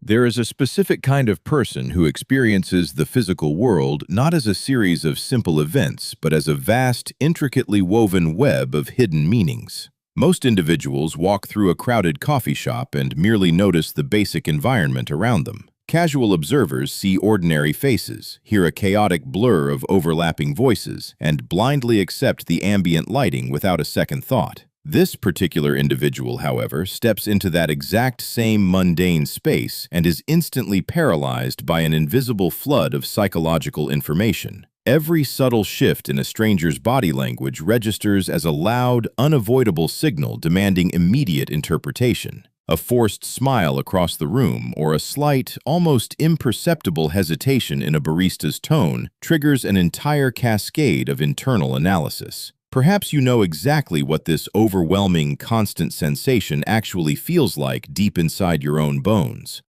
There is a specific kind of person who experiences the physical world not as a series of simple events, but as a vast, intricately woven web of hidden meanings. Most individuals walk through a crowded coffee shop and merely notice the basic environment around them. Casual observers see ordinary faces, hear a chaotic blur of overlapping voices, and blindly accept the ambient lighting without a second thought. This particular individual, however, steps into that exact same mundane space and is instantly paralyzed by an invisible flood of psychological information. Every subtle shift in a stranger's body language registers as a loud, unavoidable signal demanding immediate interpretation. A forced smile across the room or a slight, almost imperceptible hesitation in a barista's tone triggers an entire cascade of internal analysis. Perhaps you know exactly what this overwhelming, constant sensation actually feels like deep inside your own bones.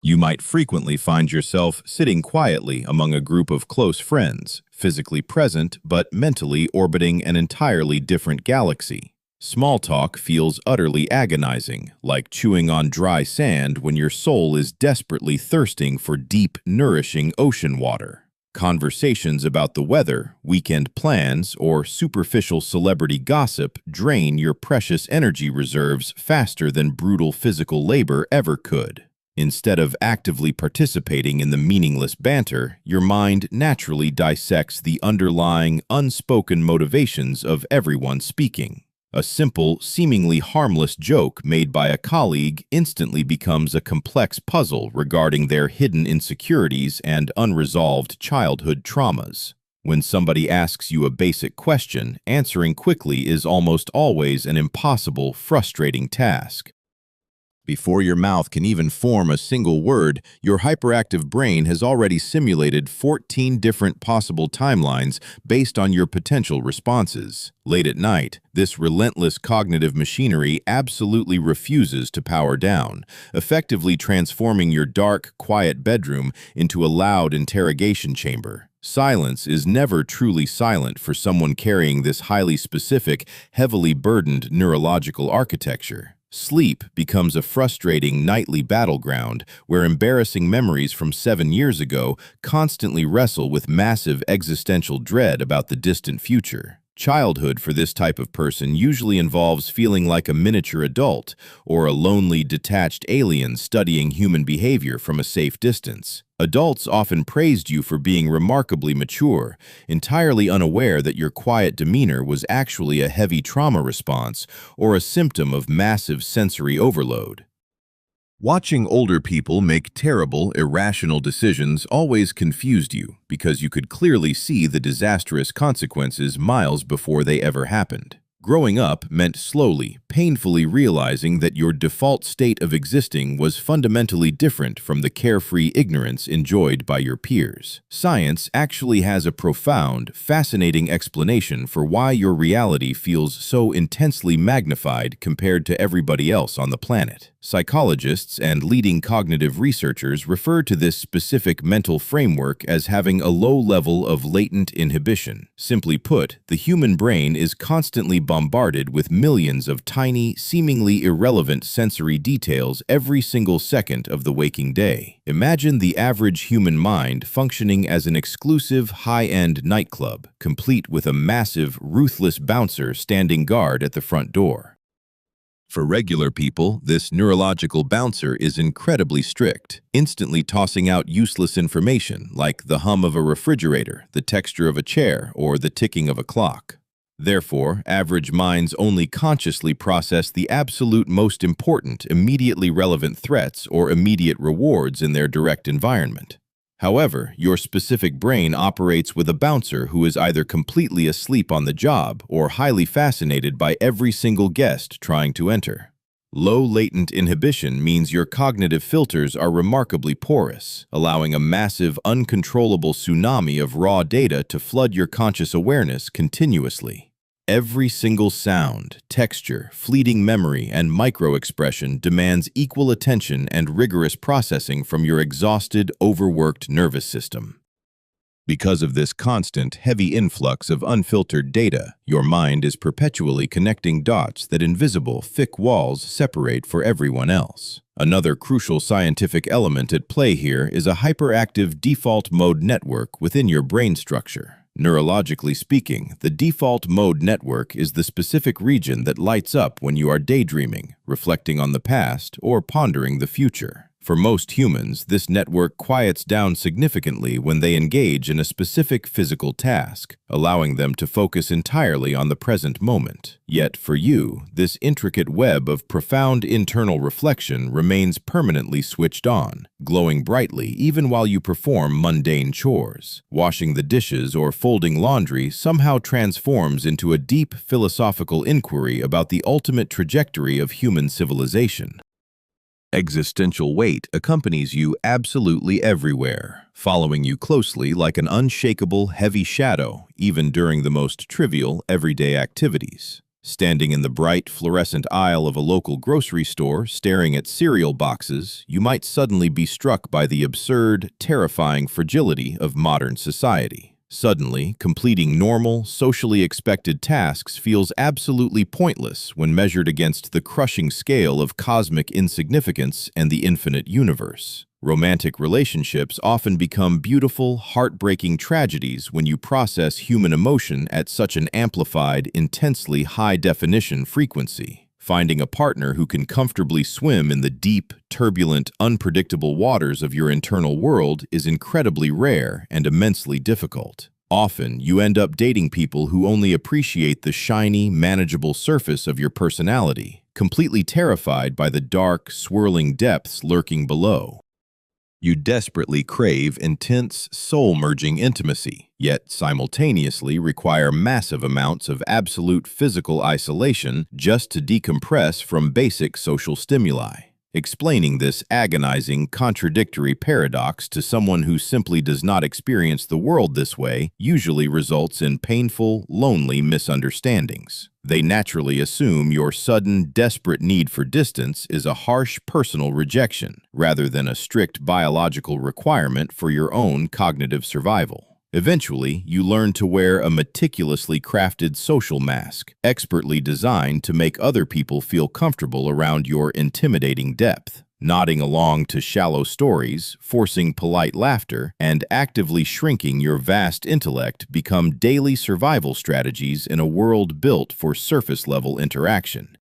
You might frequently find yourself sitting quietly among a group of close friends, physically present but mentally orbiting an entirely different galaxy. Small talk feels utterly agonizing, like chewing on dry sand when your soul is desperately thirsting for deep, nourishing ocean water. Conversations about the weather, weekend plans, or superficial celebrity gossip drain your precious energy reserves faster than brutal physical labor ever could. Instead of actively participating in the meaningless banter, your mind naturally dissects the underlying, unspoken motivations of everyone speaking. A simple, seemingly harmless joke made by a colleague instantly becomes a complex puzzle regarding their hidden insecurities and unresolved childhood traumas. When somebody asks you a basic question, answering quickly is almost always an impossible, frustrating task. Before your mouth can even form a single word, your hyperactive brain has already simulated 14 different possible timelines based on your potential responses. Late at night, this relentless cognitive machinery absolutely refuses to power down, effectively transforming your dark, quiet bedroom into a loud interrogation chamber. Silence is never truly silent for someone carrying this highly specific, heavily burdened neurological architecture. Sleep becomes a frustrating nightly battleground where embarrassing memories from 7 years ago constantly wrestle with massive existential dread about the distant future. Childhood for this type of person usually involves feeling like a miniature adult or a lonely, detached alien studying human behavior from a safe distance. Adults often praised you for being remarkably mature, entirely unaware that your quiet demeanor was actually a heavy trauma response or a symptom of massive sensory overload. Watching older people make terrible, irrational decisions always confused you because you could clearly see the disastrous consequences miles before they ever happened. Growing up meant slowly, painfully realizing that your default state of existing was fundamentally different from the carefree ignorance enjoyed by your peers. Science actually has a profound, fascinating explanation for why your reality feels so intensely magnified compared to everybody else on the planet. Psychologists and leading cognitive researchers refer to this specific mental framework as having a low level of latent inhibition. Simply put, the human brain is constantly bombarded with millions of tiny, seemingly irrelevant sensory details every single second of the waking day. Imagine the average human mind functioning as an exclusive, high-end nightclub, complete with a massive, ruthless bouncer standing guard at the front door. For regular people, this neurological bouncer is incredibly strict, instantly tossing out useless information like the hum of a refrigerator, the texture of a chair, or the ticking of a clock. Therefore, average minds only consciously process the absolute most important, immediately relevant threats or immediate rewards in their direct environment. However, your specific brain operates with a bouncer who is either completely asleep on the job or highly fascinated by every single guest trying to enter. Low latent inhibition means your cognitive filters are remarkably porous, allowing a massive, uncontrollable tsunami of raw data to flood your conscious awareness continuously. Every single sound, texture, fleeting memory, and micro-expression demands equal attention and rigorous processing from your exhausted, overworked nervous system. Because of this constant, heavy influx of unfiltered data, your mind is perpetually connecting dots that invisible, thick walls separate for everyone else. Another crucial scientific element at play here is a hyperactive default mode network within your brain structure. Neurologically speaking, the default mode network is the specific region that lights up when you are daydreaming, reflecting on the past, or pondering the future. For most humans, this network quiets down significantly when they engage in a specific physical task, allowing them to focus entirely on the present moment. Yet for you, this intricate web of profound internal reflection remains permanently switched on, glowing brightly even while you perform mundane chores. Washing the dishes or folding laundry somehow transforms into a deep philosophical inquiry about the ultimate trajectory of human civilization. Existential weight accompanies you absolutely everywhere, following you closely like an unshakable, heavy shadow, even during the most trivial, everyday activities. Standing in the bright, fluorescent aisle of a local grocery store, staring at cereal boxes, you might suddenly be struck by the absurd, terrifying fragility of modern society. Suddenly, completing normal, socially expected tasks feels absolutely pointless when measured against the crushing scale of cosmic insignificance and the infinite universe. Romantic relationships often become beautiful, heartbreaking tragedies when you process human emotion at such an amplified, intensely high-definition frequency. Finding a partner who can comfortably swim in the deep, turbulent, unpredictable waters of your internal world is incredibly rare and immensely difficult. Often, you end up dating people who only appreciate the shiny, manageable surface of your personality, completely terrified by the dark, swirling depths lurking below. You desperately crave intense, soul-merging intimacy, yet simultaneously require massive amounts of absolute physical isolation just to decompress from basic social stimuli. Explaining this agonizing, contradictory paradox to someone who simply does not experience the world this way usually results in painful, lonely misunderstandings. They naturally assume your sudden, desperate need for distance is a harsh personal rejection, rather than a strict biological requirement for your own cognitive survival. Eventually, you learn to wear a meticulously crafted social mask, expertly designed to make other people feel comfortable around your intimidating depth. Nodding along to shallow stories, forcing polite laughter, and actively shrinking your vast intellect become daily survival strategies in a world built for surface-level interaction.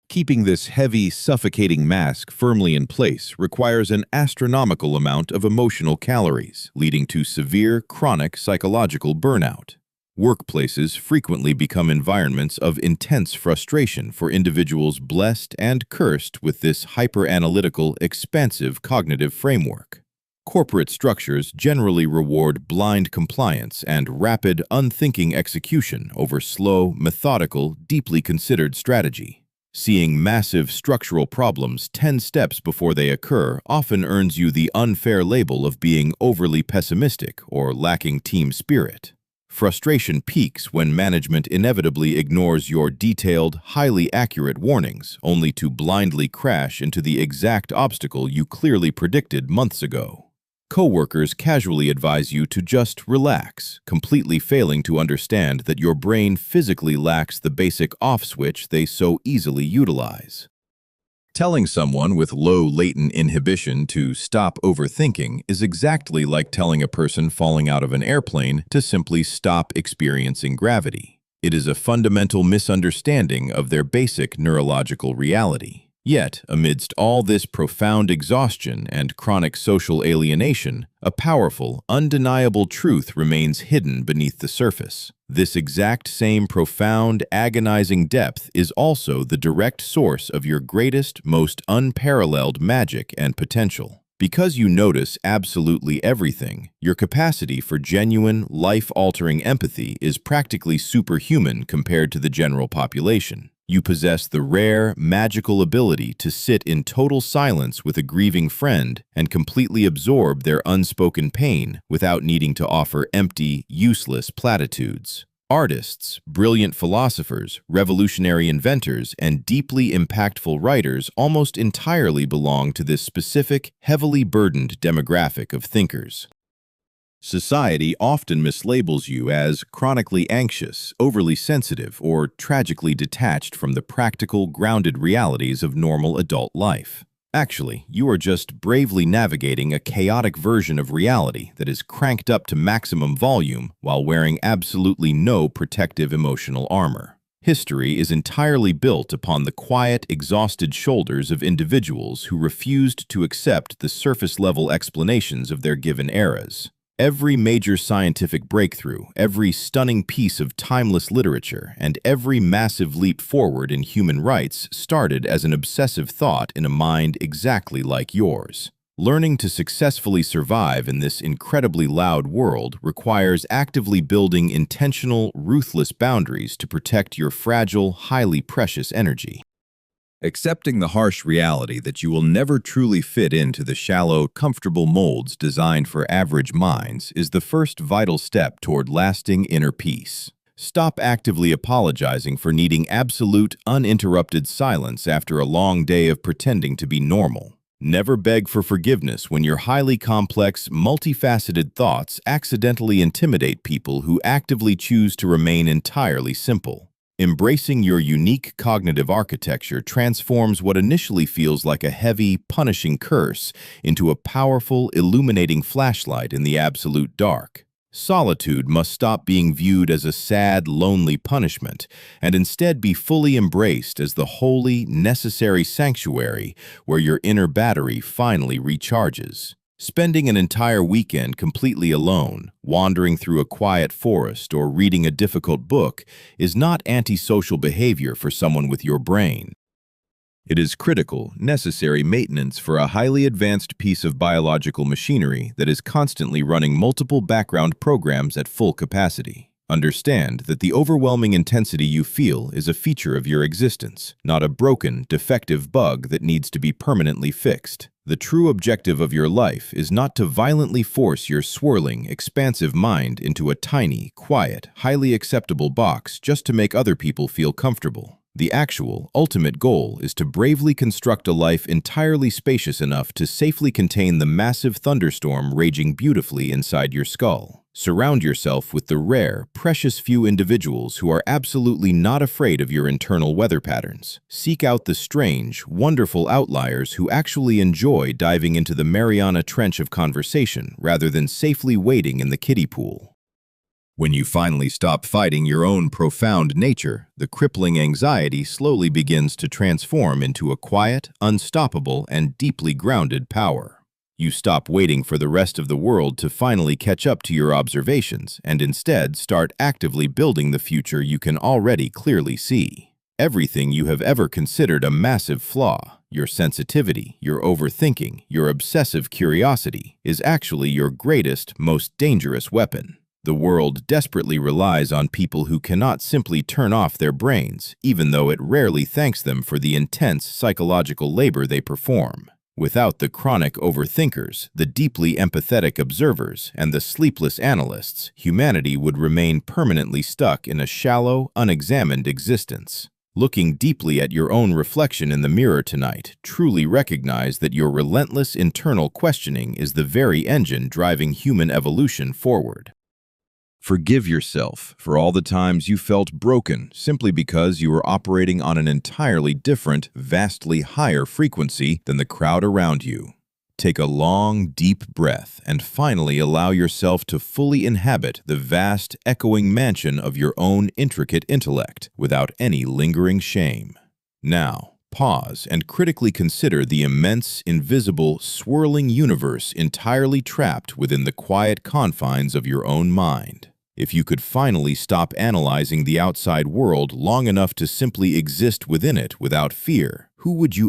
Keeping this heavy, suffocating mask firmly in place requires an astronomical amount of emotional calories, leading to severe, chronic psychological burnout. Workplaces frequently become environments of intense frustration for individuals blessed and cursed with this hyper-analytical, expansive cognitive framework. Corporate structures generally reward blind compliance and rapid, unthinking execution over slow, methodical, deeply considered strategy. Seeing massive structural problems 10 steps before they occur often earns you the unfair label of being overly pessimistic or lacking team spirit. Frustration peaks when management inevitably ignores your detailed, highly accurate warnings, only to blindly crash into the exact obstacle you clearly predicted months ago. Coworkers casually advise you to just relax, completely failing to understand that your brain physically lacks the basic off switch they so easily utilize. Telling someone with low latent inhibition to stop overthinking is exactly like telling a person falling out of an airplane to simply stop experiencing gravity. It is a fundamental misunderstanding of their basic neurological reality. Yet, amidst all this profound exhaustion and chronic social alienation, a powerful, undeniable truth remains hidden beneath the surface. This exact same profound, agonizing depth is also the direct source of your greatest, most unparalleled magic and potential. Because you notice absolutely everything, your capacity for genuine, life-altering empathy is practically superhuman compared to the general population. You possess the rare, magical ability to sit in total silence with a grieving friend and completely absorb their unspoken pain without needing to offer empty, useless platitudes. Artists, brilliant philosophers, revolutionary inventors, and deeply impactful writers almost entirely belong to this specific, heavily burdened demographic of thinkers. Society often mislabels you as chronically anxious, overly sensitive, or tragically detached from the practical, grounded realities of normal adult life. Actually, you are just bravely navigating a chaotic version of reality that is cranked up to maximum volume while wearing absolutely no protective emotional armor. History is entirely built upon the quiet, exhausted shoulders of individuals who refused to accept the surface-level explanations of their given eras. Every major scientific breakthrough, every stunning piece of timeless literature, and every massive leap forward in human rights started as an obsessive thought in a mind exactly like yours. Learning to successfully survive in this incredibly loud world requires actively building intentional, ruthless boundaries to protect your fragile, highly precious energy. Accepting the harsh reality that you will never truly fit into the shallow, comfortable molds designed for average minds is the first vital step toward lasting inner peace. Stop actively apologizing for needing absolute, uninterrupted silence after a long day of pretending to be normal. Never beg for forgiveness when your highly complex, multifaceted thoughts accidentally intimidate people who actively choose to remain entirely simple. Embracing your unique cognitive architecture transforms what initially feels like a heavy, punishing curse into a powerful, illuminating flashlight in the absolute dark. Solitude must stop being viewed as a sad, lonely punishment and instead be fully embraced as the holy, necessary sanctuary where your inner battery finally recharges. Spending an entire weekend completely alone, wandering through a quiet forest, or reading a difficult book is not antisocial behavior for someone with your brain. It is critical, necessary maintenance for a highly advanced piece of biological machinery that is constantly running multiple background programs at full capacity. Understand that the overwhelming intensity you feel is a feature of your existence, not a broken, defective bug that needs to be permanently fixed. The true objective of your life is not to violently force your swirling, expansive mind into a tiny, quiet, highly acceptable box just to make other people feel comfortable. The actual, ultimate goal is to bravely construct a life entirely spacious enough to safely contain the massive thunderstorm raging beautifully inside your skull. Surround yourself with the rare, precious few individuals who are absolutely not afraid of your internal weather patterns. Seek out the strange, wonderful outliers who actually enjoy diving into the Mariana Trench of conversation rather than safely wading in the kiddie pool. When you finally stop fighting your own profound nature, the crippling anxiety slowly begins to transform into a quiet, unstoppable, and deeply grounded power. You stop waiting for the rest of the world to finally catch up to your observations and instead start actively building the future you can already clearly see. Everything you have ever considered a massive flaw, your sensitivity, your overthinking, your obsessive curiosity, is actually your greatest, most dangerous weapon. The world desperately relies on people who cannot simply turn off their brains, even though it rarely thanks them for the intense psychological labor they perform. Without the chronic overthinkers, the deeply empathetic observers, and the sleepless analysts, humanity would remain permanently stuck in a shallow, unexamined existence. Looking deeply at your own reflection in the mirror tonight, truly recognize that your relentless internal questioning is the very engine driving human evolution forward. Forgive yourself for all the times you felt broken simply because you were operating on an entirely different, vastly higher frequency than the crowd around you. Take a long, deep breath and finally allow yourself to fully inhabit the vast, echoing mansion of your own intricate intellect without any lingering shame. Now, pause and critically consider the immense, invisible, swirling universe entirely trapped within the quiet confines of your own mind. If you could finally stop analyzing the outside world long enough to simply exist within it without fear, who would you